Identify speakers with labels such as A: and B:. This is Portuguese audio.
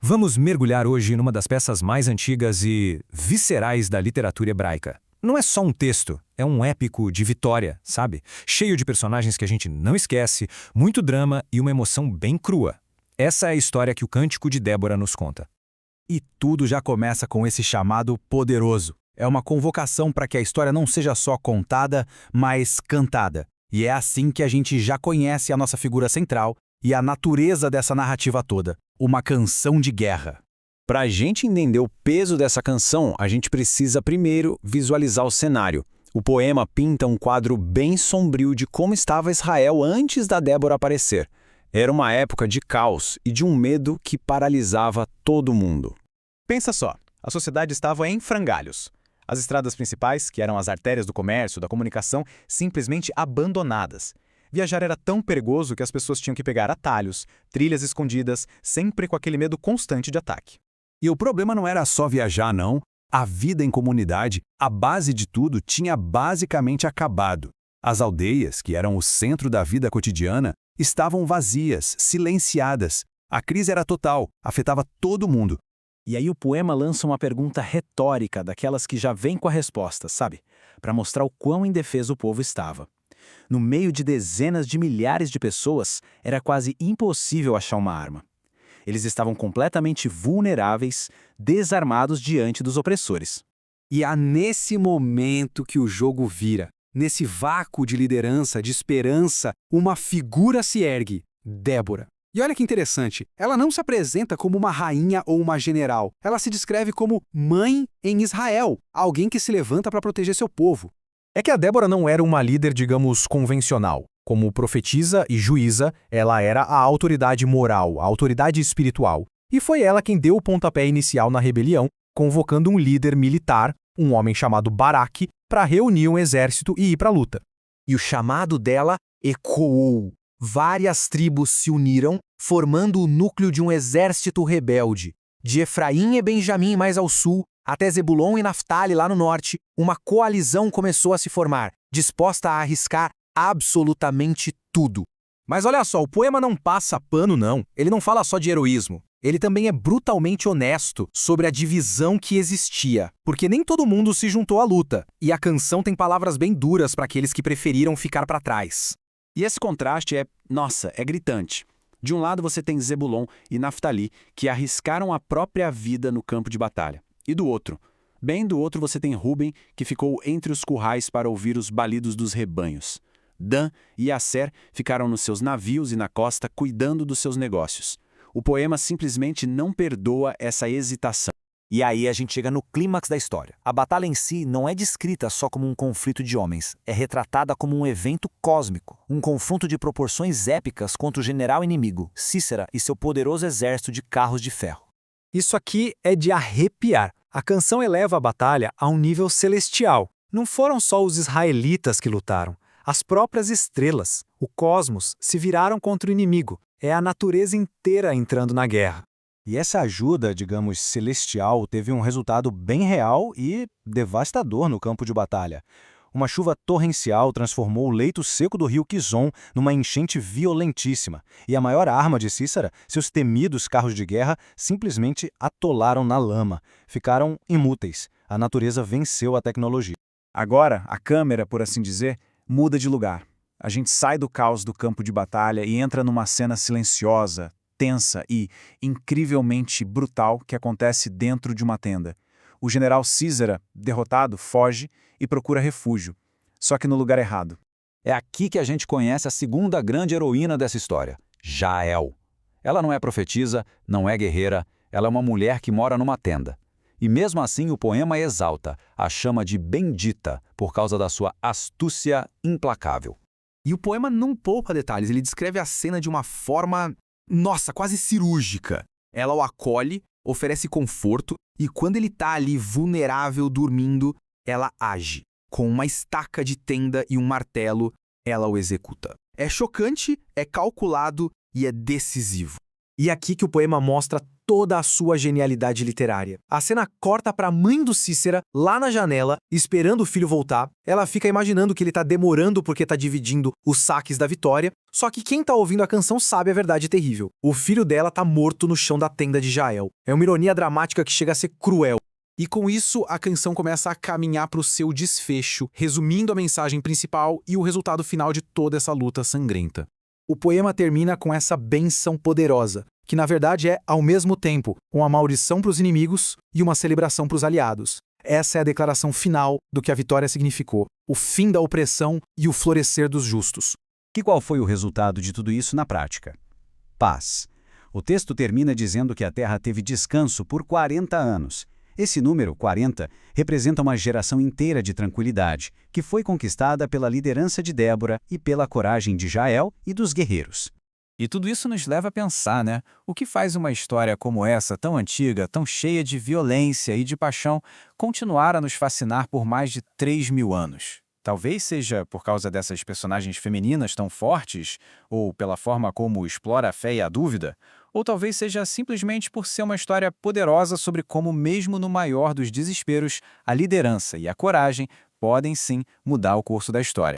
A: Vamos mergulhar hoje numa das peças mais antigas e viscerais da literatura hebraica. Não é só um texto, é um épico de vitória, sabe? Cheio de personagens que a gente não esquece, muito drama e uma emoção bem crua. Essa é a história que o Cântico de Débora nos conta.
B: E tudo já começa com esse chamado poderoso. É uma convocação para que a história não seja só contada, mas cantada. E é assim que a gente já conhece a nossa figura central e a natureza dessa narrativa toda. Uma canção de guerra.
C: Para a gente entender o peso dessa canção, a gente precisa primeiro visualizar o cenário. O poema pinta um quadro bem sombrio de como estava Israel antes da Débora aparecer. Era uma época de caos e de um medo que paralisava todo mundo.
D: Pensa só, a sociedade estava em frangalhos. As estradas principais, que eram as artérias do comércio, da comunicação, simplesmente abandonadas. Viajar era tão perigoso que as pessoas tinham que pegar atalhos, trilhas escondidas, sempre com aquele medo constante de ataque.
B: E o problema não era só viajar, não. A vida em comunidade, a base de tudo, tinha basicamente acabado. As aldeias, que eram o centro da vida cotidiana, estavam vazias, silenciadas. A crise era total, afetava todo mundo.
E: E aí o poema lança uma pergunta retórica, daquelas que já vem com a resposta, sabe? Para mostrar o quão indefeso o povo estava. No meio de dezenas de milhares de pessoas, era quase impossível achar uma arma. Eles estavam completamente vulneráveis, desarmados diante dos opressores.
B: E é nesse momento que o jogo vira. Nesse vácuo de liderança, de esperança, uma figura se ergue, Débora. E olha que interessante, ela não se apresenta como uma rainha ou uma general. Ela se descreve como mãe em Israel, alguém que se levanta para proteger seu povo.
F: É que a Débora não era uma líder, digamos, convencional. Como profetisa e juíza, ela era a autoridade moral, a autoridade espiritual. E foi ela quem deu o pontapé inicial na rebelião, convocando um líder militar, um homem chamado Baraque, para reunir um exército e ir para a luta.
G: E o chamado dela ecoou. Várias tribos se uniram, formando o núcleo de um exército rebelde. De Efraim e Benjamim mais ao sul, até Zebulon e Naftali lá no norte, uma coalizão começou a se formar, disposta a arriscar absolutamente tudo.
F: Mas olha só, o poema não passa pano, não. Ele não fala só de heroísmo. Ele também é brutalmente honesto sobre a divisão que existia, porque nem todo mundo se juntou à luta, e a canção tem palavras bem duras para aqueles que preferiram ficar para trás.
D: E esse contraste é gritante. De um lado você tem Zebulon e Naftali, que arriscaram a própria vida no campo de batalha. E do outro, bem do outro você tem Ruben, que ficou entre os currais para ouvir os balidos dos rebanhos. Dan e Asser ficaram nos seus navios e na costa cuidando dos seus negócios. O poema simplesmente não perdoa essa hesitação.
H: E aí a gente chega no clímax da história. A batalha em si não é descrita só como um conflito de homens, é retratada como um evento cósmico, um confronto de proporções épicas contra o general inimigo, Sísera e seu poderoso exército de carros de ferro.
F: Isso aqui é de arrepiar. A canção eleva a batalha a um nível celestial. Não foram só os israelitas que lutaram. As próprias estrelas, o cosmos, se viraram contra o inimigo. É a natureza inteira entrando na guerra.
B: E essa ajuda, digamos, celestial, teve um resultado bem real e devastador no campo de batalha. Uma chuva torrencial transformou o leito seco do rio Quizon numa enchente violentíssima. E a maior arma de Sísera, seus temidos carros de guerra, simplesmente atolaram na lama. Ficaram inúteis. A natureza venceu a tecnologia.
D: Agora, a câmera, por assim dizer, muda de lugar. A gente sai do caos do campo de batalha e entra numa cena silenciosa, tensa e incrivelmente brutal que acontece dentro de uma tenda. O general Sísera, derrotado, foge e procura refúgio, só que no lugar errado.
C: É aqui que a gente conhece a segunda grande heroína dessa história, Jael. Ela não é profetisa, não é guerreira, ela é uma mulher que mora numa tenda. E mesmo assim o poema exalta, a chama de bendita por causa da sua astúcia implacável.
G: E o poema não poupa detalhes, ele descreve a cena de uma forma, quase cirúrgica. Ela o acolhe, oferece conforto, e quando ele tá ali vulnerável, dormindo, ela age. Com uma estaca de tenda e um martelo, ela o executa. É chocante, é calculado e é decisivo.
F: E aqui que o poema mostra
G: toda a sua genialidade literária. A cena corta para a mãe do Cícera, lá na janela, esperando o filho voltar. Ela fica imaginando que ele tá demorando porque tá dividindo os saques da vitória, só que quem tá ouvindo a canção sabe a verdade terrível. O filho dela tá morto no chão da tenda de Jael. É uma ironia dramática que chega a ser cruel.
E: E com isso, a canção começa a caminhar para o seu desfecho, resumindo a mensagem principal e o resultado final de toda essa luta sangrenta. O poema termina com essa bênção poderosa, que na verdade é, ao mesmo tempo, uma maldição para os inimigos e uma celebração para os aliados. Essa é a declaração final do que a vitória significou, o fim da opressão e o florescer dos justos.
C: E qual foi o resultado de tudo isso na prática? Paz. O texto termina dizendo que a terra teve descanso por 40 anos. Esse número, 40, representa uma geração inteira de tranquilidade, que foi conquistada pela liderança de Débora e pela coragem de Jael e dos guerreiros.
A: E tudo isso nos leva a pensar, né? O que faz uma história como essa, tão antiga, tão cheia de violência e de paixão, continuar a nos fascinar por mais de 3.000 anos? Talvez seja por causa dessas personagens femininas tão fortes, ou pela forma como explora a fé e a dúvida, ou talvez seja simplesmente por ser uma história poderosa sobre como, mesmo no maior dos desesperos, a liderança e a coragem podem sim mudar o curso da história.